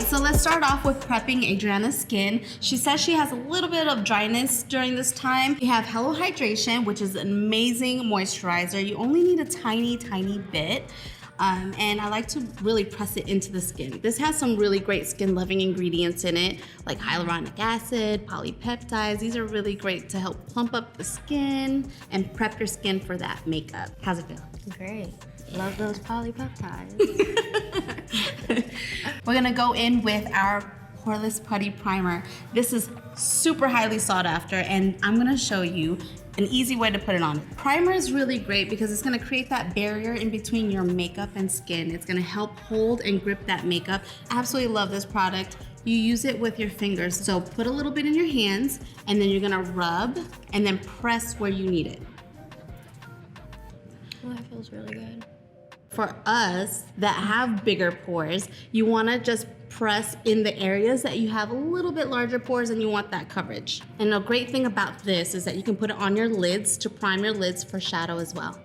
right, so let's start off with prepping Adriana's skin. She says she has a little bit of dryness during this time. We have Hello Hydration, which is an amazing moisturizer. You only need a tiny, tiny bit. And I like to really press it into the skin. This has some really great skin-loving ingredients in it, like hyaluronic acid, polypeptides. These are really great to help plump up the skin and prep your skin for that makeup. How's it feel? Great. Love those polypeptides. We're gonna go in with our Poreless Putty Primer. This is super highly sought after, and I'm gonna show you an easy way to put it on. Primer is really great because it's gonna create that barrier in between your makeup and skin. It's gonna help hold and grip that makeup. Absolutely love this product. You use it with your fingers. So put a little bit in your hands, and then you're gonna rub and then press where you need it. Oh, that feels really good. For us that have bigger pores, you wanna just press in the areas that you have a little bit larger pores and you want that coverage. And the great thing about this is that you can put it on your lids to prime your lids for shadow as well.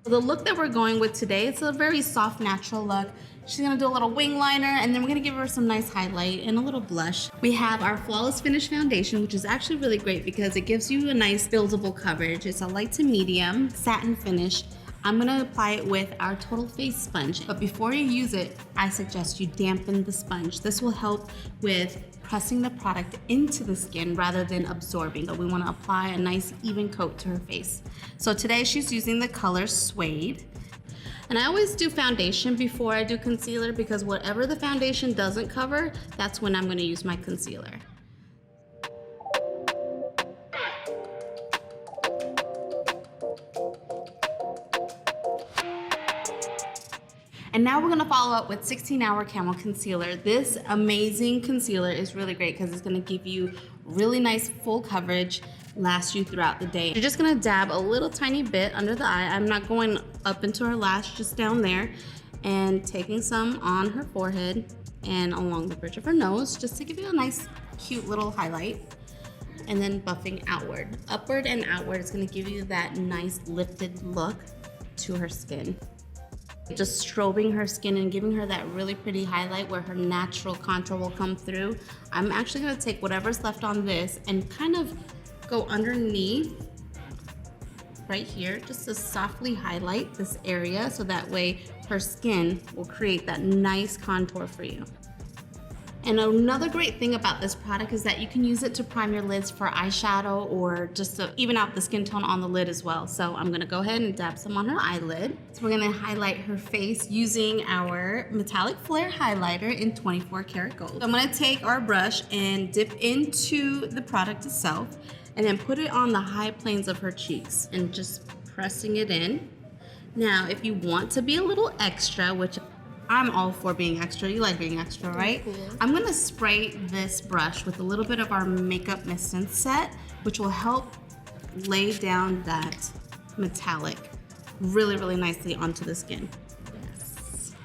The look that we're going with today, it's a very soft, natural look. She's gonna do a little wing liner, and then we're gonna give her some nice highlight and a little blush. We have our Flawless Finish Foundation, which is actually really great because it gives you a nice buildable coverage. It's a light to medium satin finish. I'm gonna apply it with our Total Face Sponge. But before you use it, I suggest you dampen the sponge. This will help with pressing the product into the skin rather than absorbing. So we wanna apply a nice even coat to her face. So today she's using the color Suede. And I always do foundation before I do concealer because whatever the foundation doesn't cover, that's when I'm gonna use my concealer. And now we're gonna follow up with 16-Hour Camel Concealer. This amazing concealer is really great because it's gonna give you really nice full coverage, last you throughout the day. You're just gonna dab a little tiny bit under the eye. I'm not going up into her lash, just down there, and taking some on her forehead and along the bridge of her nose, just to give you a nice, cute little highlight. And then buffing outward. Upward and outward is gonna give you that nice lifted look to her skin. Just strobing her skin and giving her that really pretty highlight where her natural contour will come through. I'm actually gonna take whatever's left on this and kind of go underneath right here, just to softly highlight this area so that way her skin will create that nice contour for you. And another great thing about this product is that you can use it to prime your lids for eyeshadow or just to even out the skin tone on the lid as well. So I'm gonna go ahead and dab some on her eyelid. So we're gonna highlight her face using our Metallic Flare Highlighter in 24 karat gold. So I'm gonna take our brush and dip into the product itself and then put it on the high planes of her cheeks and just pressing it in. Now, if you want to be a little extra, which I'm all for being extra. You like being extra, right? Cool. I'm gonna spray this brush with a little bit of our Makeup Mist and Set, which will help lay down that metallic really, really nicely onto the skin. Yes.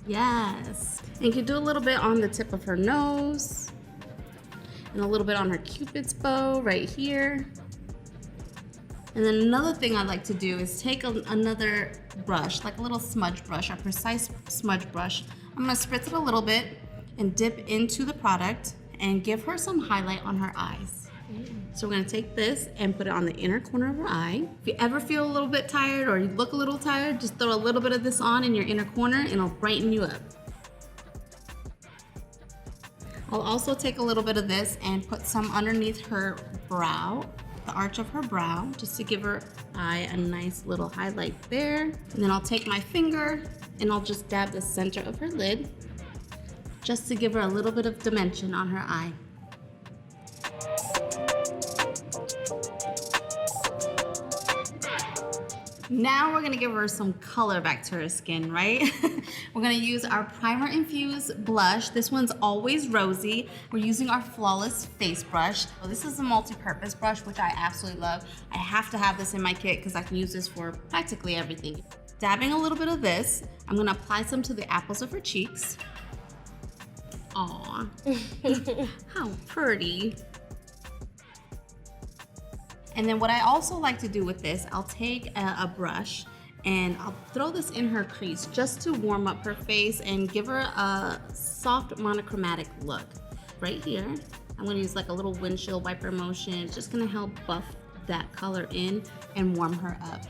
Yes. And you can do a little bit on the tip of her nose and a little bit on her Cupid's bow right here. And then another thing I like to do is take another brush, like a little smudge brush, a precise smudge brush. I'm gonna spritz it a little bit and dip into the product and give her some highlight on her eyes. So we're gonna take this and put it on the inner corner of her eye. If you ever feel a little bit tired or you look a little tired, just throw a little bit of this on in your inner corner and it'll brighten you up. I'll also take a little bit of this and put some underneath her brow, the arch of her brow, just to give her eye a nice little highlight there. And then I'll take my finger and I'll just dab the center of her lid just to give her a little bit of dimension on her eye. Now we're gonna give her some color back to her skin, right? We're gonna use our Primer Infuse blush. This one's always rosy. We're using our Flawless Face Brush. So this is a multi-purpose brush, which I absolutely love. I have to have this in my kit because I can use this for practically everything. Dabbing a little bit of this, I'm gonna apply some to the apples of her cheeks. Aw, how pretty. And then what I also like to do with this, I'll take a brush And I'll throw this in her crease just to warm up her face and give her a soft monochromatic look. Right here, I'm gonna use like a little windshield wiper motion. It's just gonna help buff that color in and warm her up.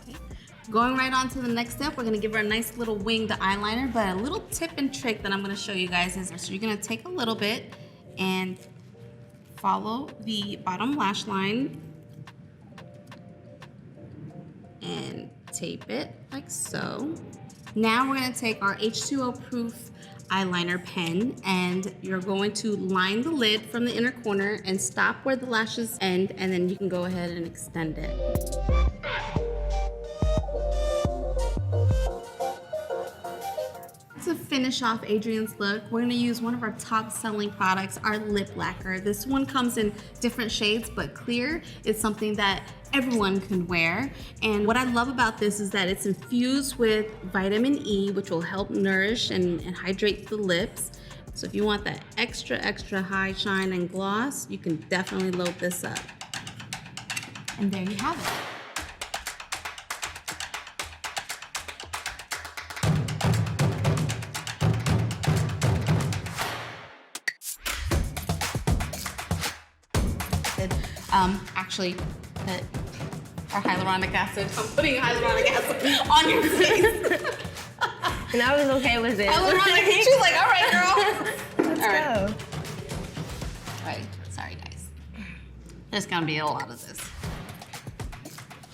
Okay. Going right on to the next step, we're gonna give her a nice little winged eyeliner, but a little tip and trick that I'm gonna show you guys is, so you're gonna take a little bit and follow the bottom lash line and tape it like so. Now we're gonna take our H2O proof eyeliner pen and you're going to line the lid from the inner corner and stop where the lashes end, and then you can go ahead and extend it. To finish off Adrian's look, we're gonna use one of our top selling products, our lip lacquer. This one comes in different shades, but clear is something that everyone can wear. And what I love about this is that it's infused with vitamin E, which will help nourish and hydrate the lips. So if you want that extra high shine and gloss, you can definitely load this up. And there you have it. Actually, put our hyaluronic acid. I'm putting hyaluronic acid on your face. And I was okay with it. Hyaluronic. She's like, all right, girl. Let's go. All right. Sorry, guys. There's gonna be a lot of this.